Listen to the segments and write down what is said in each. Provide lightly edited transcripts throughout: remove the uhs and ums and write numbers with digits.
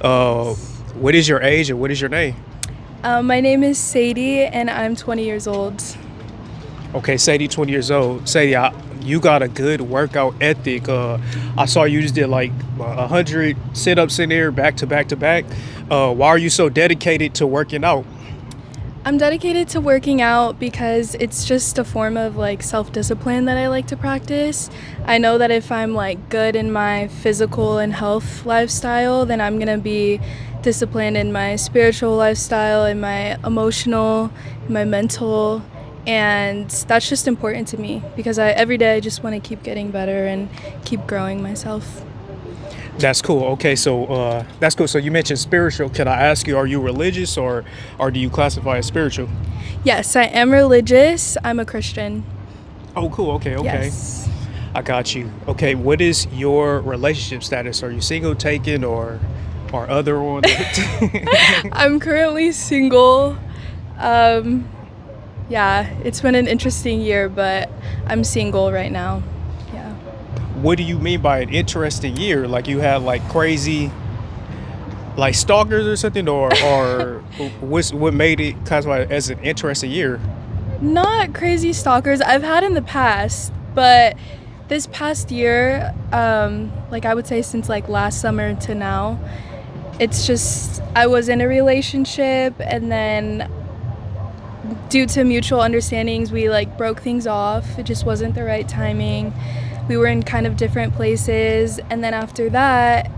Uh, what is your age and what is your name? My name is Sadie, and I'm 20 years old. Okay, Sadie, 20 years old. Sadie, you got a good workout ethic. I saw you just did like 100 sit-ups in there, back to back to back. Why are you so dedicated to working out? I'm dedicated to working out because it's just a form of like self-discipline that I like to practice. I know that if I'm like good in my physical and health lifestyle, then I'm gonna be disciplined in my spiritual lifestyle, in my emotional, in my mental, and that's just important to me because every day I just want to keep getting better and keep growing myself. That's cool. Okay, so that's cool. So you mentioned spiritual. Can I ask you, are you religious or do you classify as spiritual? Yes, I am religious. I'm a Christian. Oh, cool. Okay, okay. Yes. I got you. Okay, what is your relationship status? Are you single, taken, or other on? I'm currently single. Um, yeah, it's been an interesting year, but I'm single right now. Yeah. What do you mean by an interesting year? Like you had like crazy like stalkers or something, or what made it classified as an interesting year? Not crazy stalkers I've had in the past, but this past year, like I would say since like last summer to now, it's just I was in a relationship and then due to mutual understandings we like broke things off. It just wasn't the right timing. We were in kind of different places, and then after that,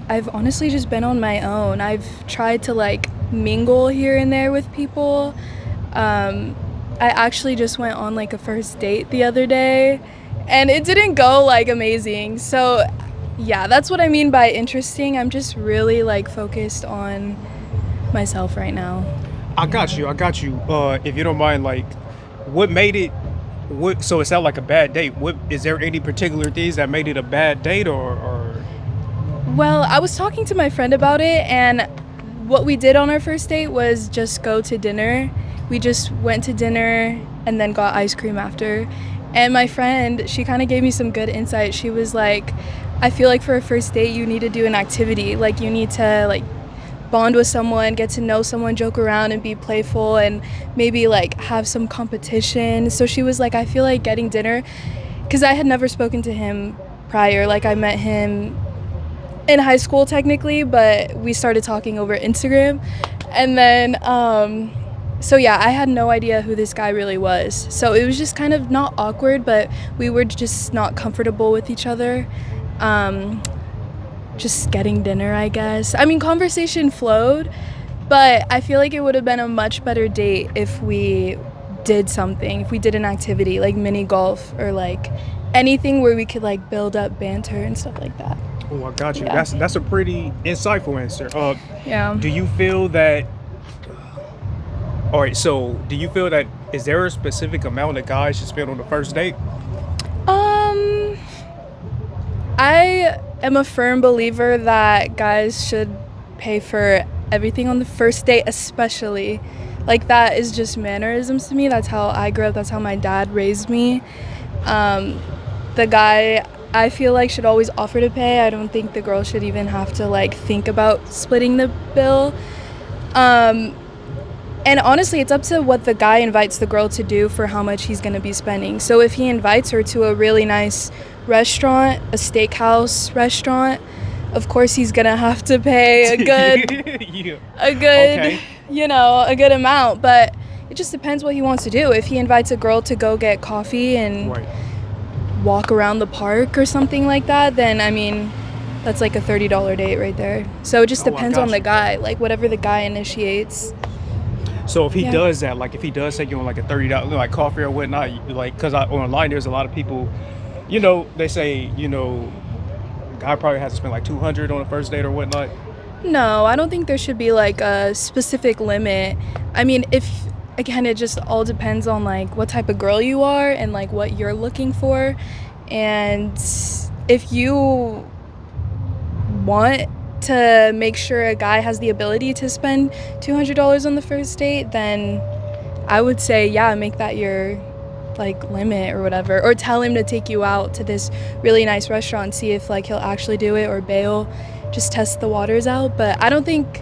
I've honestly just been on my own. I've tried to like mingle here and there with people. um, I actually just went on like a first date the other day, and it didn't go like amazing. So yeah, that's what I mean by interesting. I'm just really like focused on myself right now. I got Yeah. you. I got you. If you don't mind, like, what made it? What? So it sounded like a bad date. What is there any particular things that made it a bad date, or? Well, I was talking to my friend about it, and what we did on our first date was just go to dinner. We just went to dinner and then got ice cream after. And my friend, she kind of gave me some good insight. She was like, I feel like for a first date, you need to do an activity. Like, you need to, like, bond with someone, get to know someone, joke around and be playful, and maybe, like, have some competition. So she was like, I feel like getting dinner, because I had never spoken to him prior. Like, I met him in high school technically, but we started talking over Instagram. And then so yeah, I had no idea who this guy really was. So it was just kind of not awkward, but we were just not comfortable with each other. Um just getting dinner, I guess. I mean, conversation flowed, but I feel like it would have been a much better date if we did something, if we did an activity like mini golf or like anything where we could like build up banter and stuff like that. Oh, I got you. Yeah. That's a pretty insightful answer. Yeah. Do you feel that? All right. So, do you feel that is there a specific amount that guys should spend on the first date? Um, I am a firm believer that guys should pay for everything on the first date, especially. Like, that is just mannerisms to me. That's how I grew up. That's how my dad raised me. Um, the guy, I feel like, should always offer to pay. I don't think the girl should even have to like think about splitting the bill. Um, and honestly, it's up to what the guy invites the girl to do for how much he's going to be spending. So if he invites her to a really nice restaurant, a steakhouse restaurant, of course he's going to have to pay Yeah. a good, Okay. a good amount, but it just depends what he wants to do. If he invites a girl to go get coffee and Right. walk around the park or something like that, then I mean, that's like a $30 date right there. So it just Oh, I depends got on the you. guy, like whatever the guy initiates. So if he Yeah. does that, like if he does take you on like a $30 like coffee or whatnot, like because online there's a lot of people, they say guy probably has to spend like 200 on a first date or whatnot. No, I don't think there should be like a specific limit. I mean, if again, it just all depends on like what type of girl you are and like what you're looking for. And if you want to make sure a guy has the ability to spend $200 on the first date, then I would say, yeah, make that your like limit or whatever, or tell him to take you out to this really nice restaurant, see if like he'll actually do it or bail. just test the waters out. But I don't think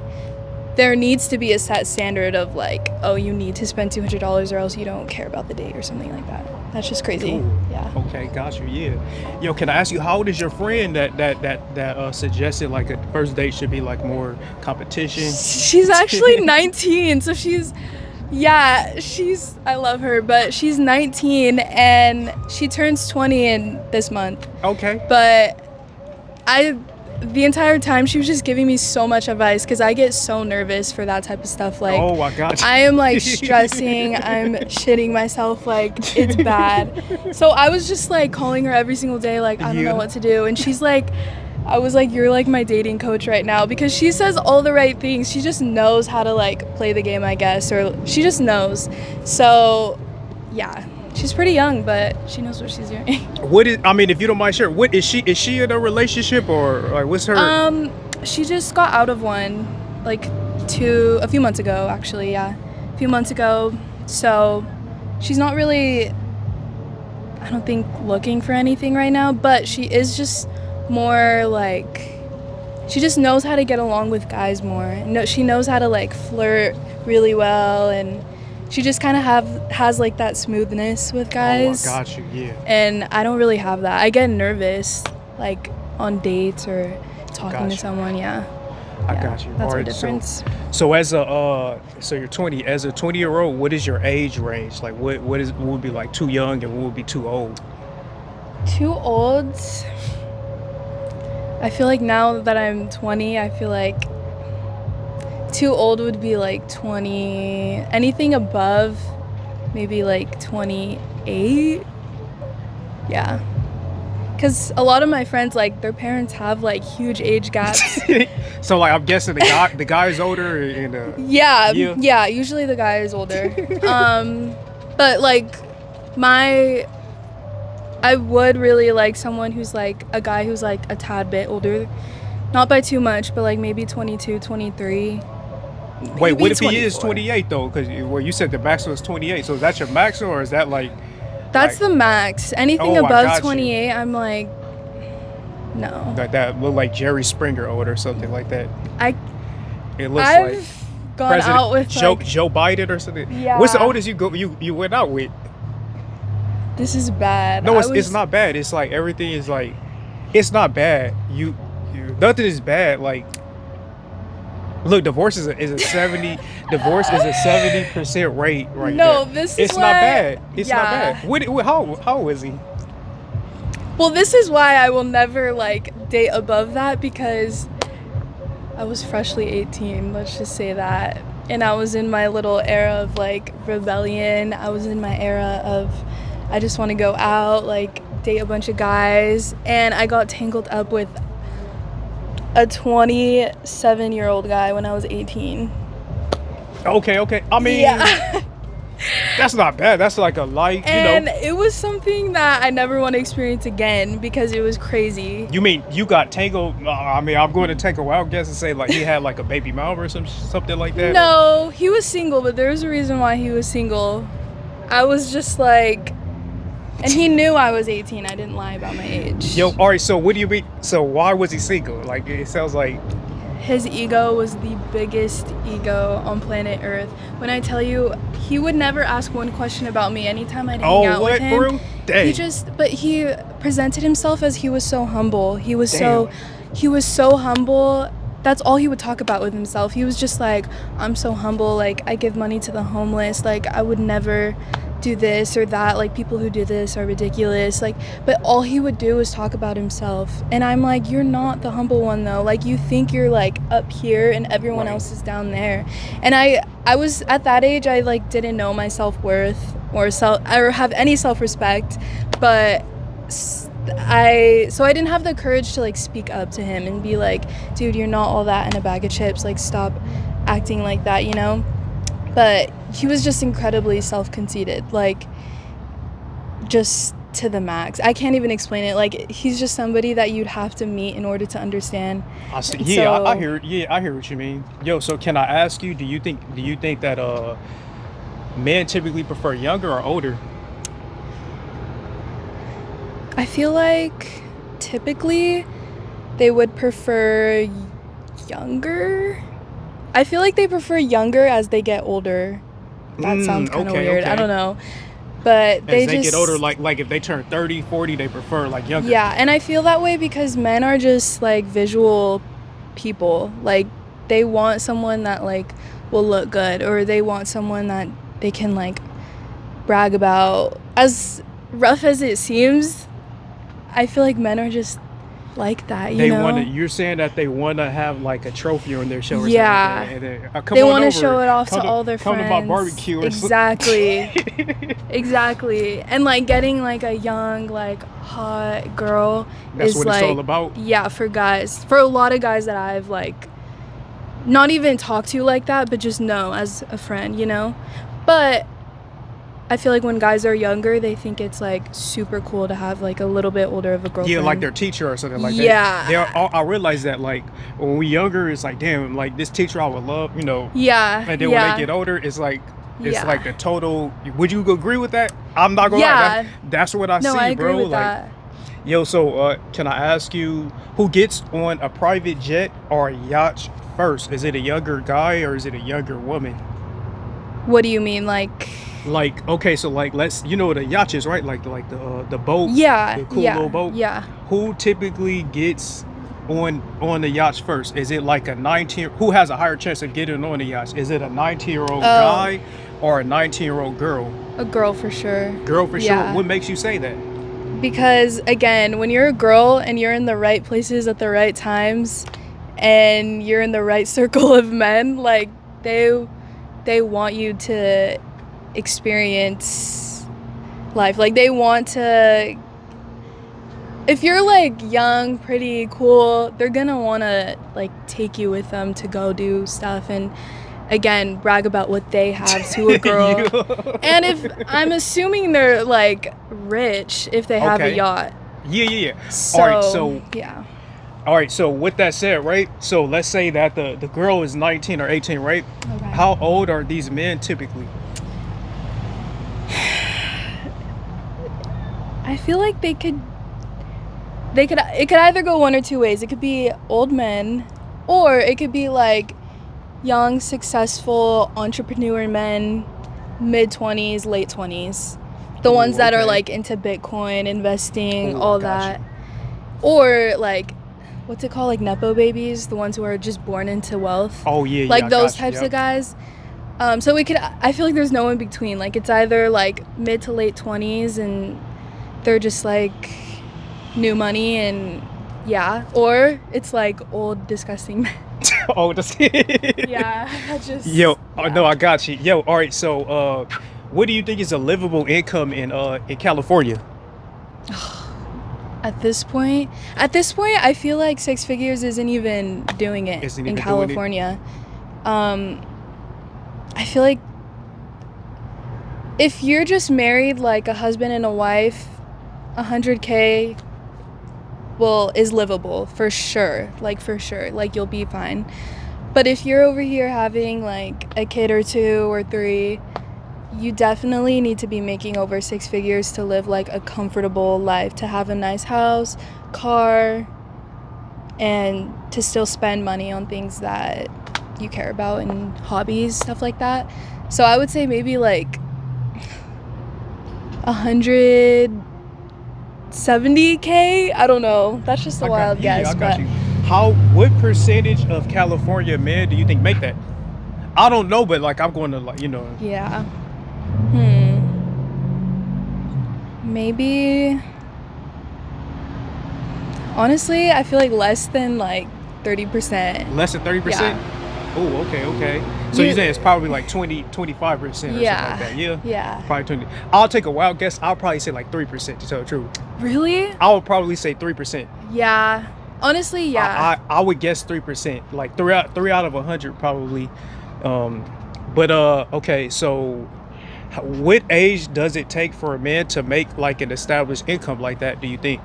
there needs to be a set standard of like, oh, you need to spend $200 or else you don't care about the date or something like that. That's just crazy. Cool. Yeah. Okay, got you. Yeah. Yo, can I ask you how old is your friend that suggested like a first date should be like more competition? She's actually 19, so I love her, but she's 19 and she turns 20 in this month. Okay. But the entire time she was just giving me so much advice because I get so nervous for that type of stuff. Like, Oh, I got you. I am like stressing, I'm shitting myself, like it's bad. So I was just like calling her every single day, like I don't Yeah. know what to do. And she's like, I was like, you're like my dating coach right now because she says all the right things. She just knows how to like play the game, I guess, or she just knows. So yeah, she's pretty young, but she knows what she's doing. What is? I mean, if you don't mind sharing, what is she? Is she in a relationship or like what's her? She just got out of one like a few months ago, actually. Yeah, a few months ago. So she's not really, I don't think, looking for anything right now, but she is just more like, she just knows how to get along with guys more. No, she knows how to like flirt really well, and she just kind of has like that smoothness with guys. Oh, I got you. Yeah. And I don't really have that. I get nervous like on dates or talking to Gotcha. someone. Yeah. I Yeah, got you. That's the Alright, difference. So as a so you're 20. As a 20-year-old, what is your age range? Like what would be like too young and what would be too old? Too old. I feel like now that I'm 20, I feel like too old would be like 20. Anything above maybe like 28. Yeah. Because a lot of my friends, like, their parents have like huge age gaps. So like I'm guessing the guy is older and Yeah, Yeah. yeah. Usually the guy is older. But like I would really like someone who's like a guy who's like a tad bit older, not by too much, but like maybe 22, 23. wait, maybe what if he is 24. 28 though? Because well, you said the maximum is 28. So is that your maximum or is that like? That's like, the max. Anything Oh, I got above you. 28, I'm like, no. that look like Jerry Springer old or something like that? I It looks I've like gone President out with Joe like, Biden or something. Yeah. What's the oldest you went out with? this is bad. No, I it's was- not bad. It's like everything is like, it's not bad. You nothing is bad. Like, look, divorce is a 70% rate right No, now. this is It's not why- bad. It's not yeah. bad. How old is he? Well, this is why I will never like date above that because I was freshly 18, let's just say that. And I was in my little era of like rebellion. I was in my era of I just want to go out, like date a bunch of guys, and I got tangled up with a 27-year-old guy when I was 18. Okay. I mean, Yeah. that's not bad. That's like a light, And you know. it was something that I never want to experience again because it was crazy. You mean you got tangled? I mean, I'm going to take a wild guess and say like he had like a baby mama or something like that. No, he was single, but there was a reason why he was single. I was just like, and he knew I was 18. I didn't lie about my age. Yo, all right. So what do you mean? So why was he single? Like it sounds like. His ego was the biggest ego on planet Earth. When I tell you, he would never ask one question about me anytime I'd hang out what, with him. bro? Dang. But he presented himself as he was so humble. He was so humble. That's all he would talk about with himself. He was just like, I'm so humble, like I give money to the homeless, like I would never do this or that, like people who do this are ridiculous, like, but all he would do was talk about himself. And I'm like, you're not the humble one though. Like you think you're like up here and everyone Right. else is down there. And I was at that age, I like didn't know my self-worth or have any self-respect, but I didn't have the courage to like speak up to him and be like, dude, you're not all that in a bag of chips, like stop acting like that, you know? But he was just incredibly self-conceited, like just to the max. I can't even explain it. Like he's just somebody that you'd have to meet in order to understand. I see. And Yeah, I so- hear it. Yeah, I hear what you mean. Yo, so can I ask you? Do you think that men typically prefer younger or older? I feel like typically they would prefer younger. I feel like they prefer younger as they get older. That sounds kind of Okay, weird. I okay. don't know. But they As they just get older, like if they turn 30, 40, they prefer like younger. yeah, and I feel that way because men are just like visual people. Like they want someone that like will look good, or they want someone that they can like brag about. As rough as it seems, I feel like men are just like that, They know? want to. You're saying that they want to have like a trophy on their show or Yeah. something. And come They on want to over. show it off Come to all their come friends. to my barbecue. Or Exactly. Exactly. And like getting like a young, like hot girl That's is what like it's all about. yeah, for guys. For a lot of guys that I've like not even talked to like that, but just know as a friend, you know? But I feel like when guys are younger, they think it's like super cool to have like a little bit older of a girlfriend. Yeah, like their teacher or something like Yeah. that. I realize that like when we younger, it's like damn, like this teacher I would love, you know. Yeah. And then when they get older, it's like Yeah. like a total. Would you agree with that? I'm not gonna Yeah. lie. That's what I No, see, I agree bro. with Like, that. yo, so can I ask you who gets on a private jet or a yacht first? Is it a younger guy or is it a younger woman? What do you mean? Like Like, okay, so like let's the yacht is right, like the boat, yeah. the cool yeah. little boat. Yeah. Who typically gets on the yachts first? Is it like a 19? Who has a higher chance of getting on the yachts? Is it a 19-year-old guy or a 19-year-old girl? A girl for sure. Girl for Yeah. sure. What makes you say that? Because again, when you're a girl and you're in the right places at the right times and you're in the right circle of men, like they want you to experience life. Like they want to, if you're like young, pretty, cool, they're gonna want to like take you with them to go do stuff and again brag about what they have to a girl. And if I'm assuming they're like rich if they have a Okay. yacht. Yeah. So, yeah. All right, so with that said, right? So let's say that the girl is 19 or 18, right? Okay. How old are these men typically? I feel like it could either go one or two ways. It could be old men or it could be like young, successful entrepreneur men, mid-20s, late 20s. The Ooh, ones that are okay. like into Bitcoin, investing, Ooh, all gotcha. that. Or like what's it called, like nepo babies, the ones who are just born into wealth. Oh yeah, Like I those got you, types yep. of guys. So I feel like there's no in between. Like it's either like mid to late 20s and they're just like new money and yeah, or it's like old disgusting men. Oh, that's Yeah, I just Yo, yeah. no, I got you. Yo, all right. So, what do you think is a livable income in California? At this point, I feel like six figures isn't even doing it Isn't in even doing it? California. I feel like if you're just married like a husband and a wife, 100K is livable for sure. Like for sure, like you'll be fine. But if you're over here having like a kid or two or three, you definitely need to be making over six figures to live like a comfortable life, to have a nice house, car, and to still spend money on things that you care about and hobbies, stuff like that. So I would say maybe like 170K. I don't know. That's just a wild guess. I got but you. What percentage of California men do you think make that? I don't know, but like I'm going to like yeah. Maybe. Honestly, I feel like less than like 30%. less than 30%. Yeah. Oh, okay. So you're saying it's probably like 25% or Yeah. something like that? Yeah. Yeah. Probably 20. I'll take a wild guess. I'll probably say like 3% to tell the truth. Really? I would probably say 3%. Yeah. Honestly, yeah. I would guess 3%, like three out of 100 probably. But okay, so what age does it take for a man to make like an established income like that, do you think,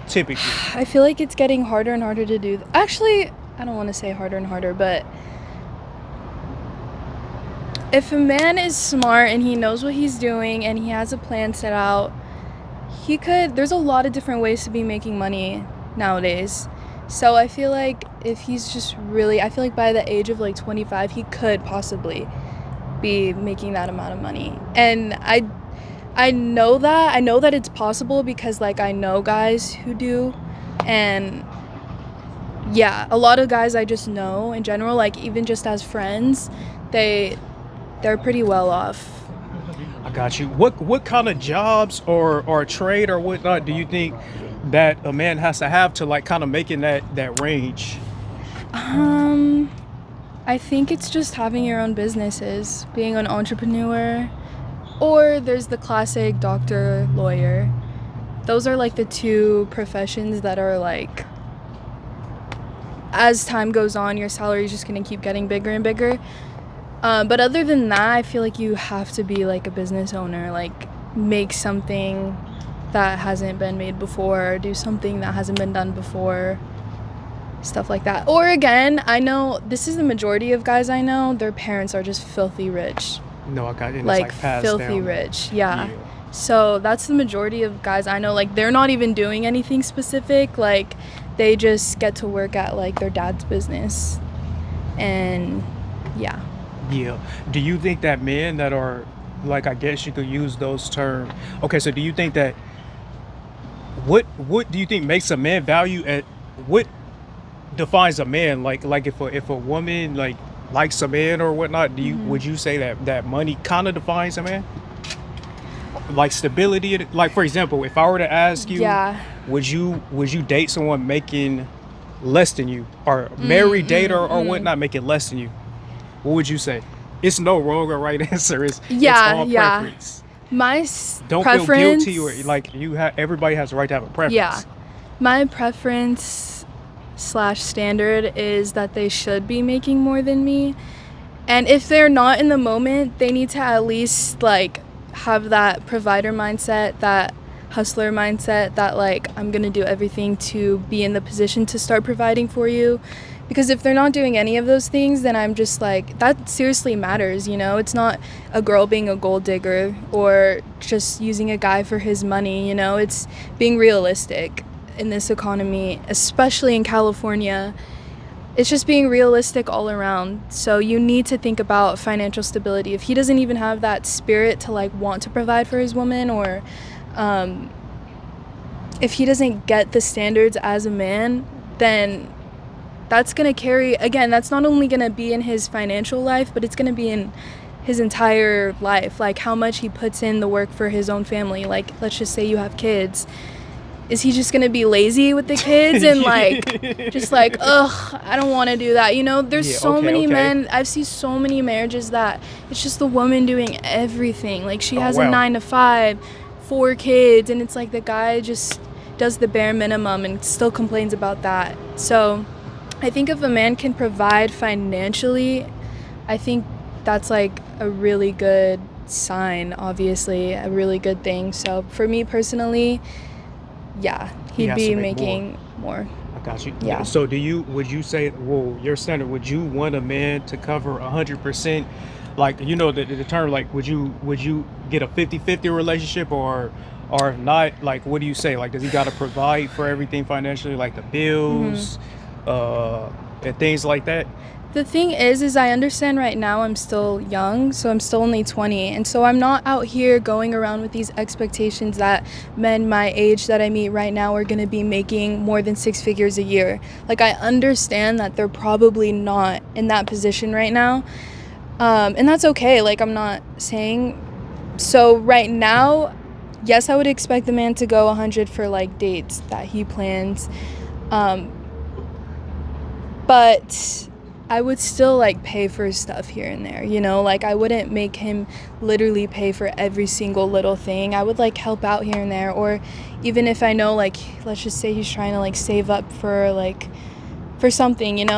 typically? I feel like it's getting harder and harder to do. Actually, I don't want to say harder and harder, but if a man is smart and he knows what he's doing and he has a plan set out, there's a lot of different ways to be making money nowadays. So I feel like if he's just really, I feel like by the age of like 25, he could possibly be making that amount of money. And I know that. I know that it's possible because like I know guys who do. And yeah, a lot of guys I just know in general, like even just as friends, they they're pretty well off. I got you. What kind of jobs or trade or whatnot do you think that a man has to have to like kind of make in that range? Um I think it's just having your own businesses, being an entrepreneur, or there's the classic doctor, lawyer. Those are like the two professions that are like, as time goes on, your salary is just gonna keep getting bigger and bigger. But other than that, I feel like you have to be like a business owner, like make something that hasn't been made before, do something that hasn't been done before, stuff like that. Or again, I know this is the majority of guys I know, their parents are just filthy rich. No, I got it. And it's Like like passed filthy down. rich. Yeah. Yeah. So that's the majority of guys I know. Like they're not even doing anything specific. Like they just get to work at like their dad's business. And yeah. Yeah. Do you think that men that are like I guess you could use those terms. Okay, so do you think that what do you think makes a man value at what defines a man? Like if a woman like likes a man or whatnot, do you Mhm. would you say that money kind of defines a man? Like stability, like for example, if I were to ask you, Yeah. would you date someone making less than you or marry Mm, date or mm. whatnot making less than you? What would you say? It's no wrong or right answer. It's Yeah, all yeah. preference. My Don't feel preference. guilty or like you have. Everybody has the right to have a Yeah. preference. My preference slash standard is that they should be making more than me. And if they're not in the moment, they need to at least like have that provider mindset, that hustler mindset, that like I'm gonna do everything to be in the position to start providing for you. Because if they're not doing any of those things, then I'm just like, that seriously matters, you know? It's not a girl being a gold digger or just using a guy for his money, you know? It's being realistic in this economy, especially in California. It's just being realistic all around. So you need to think about financial stability. If he doesn't even have that spirit to like want to provide for his woman, or um, if he doesn't get the standards as a man, then that's going to carry, again, that's not only going to be in his financial life, but it's going to be in his entire life. Like how much he puts in the work for his own family. Like, let's just say you have kids. Is he just gonna be lazy with the kids and like just like, ugh, I don't want to do that, you know? There's Yeah. so Okay. many Okay. men, I've seen so many marriages that it's just the woman doing everything. Like she Oh has a wow. 9 to 5, 4 kids, and it's like the guy just does the bare minimum and still complains about that. So I think if a man can provide financially, I think that's like a really good sign, obviously, a really good thing. So for me personally, yeah, He he'd has to be make more. making more. I got you. Yeah. So would you say, well, your standard, would you want a man to cover 100%? Like, the term, like, would you get a 50-50 relationship or if not, like, what do you say? Like, does he got to provide for everything financially, like the Hmm. bills, and things like that? The thing is I understand right now I'm still young, so I'm still only 20, and so I'm not out here going around with these expectations that men my age that I meet right now are gonna be making more than 6 figures a year. Like I understand that they're probably not in that position right now, and that's okay. Like I'm not saying. So right now, yes, I would expect the man to go 100 for like dates that he plans. Um, but I would still like pay for stuff here and there, you know? Like I wouldn't make him literally pay for every single little thing. I would like help out here and there, or even if I know like let's just say he's trying to like save up for like for something, you know?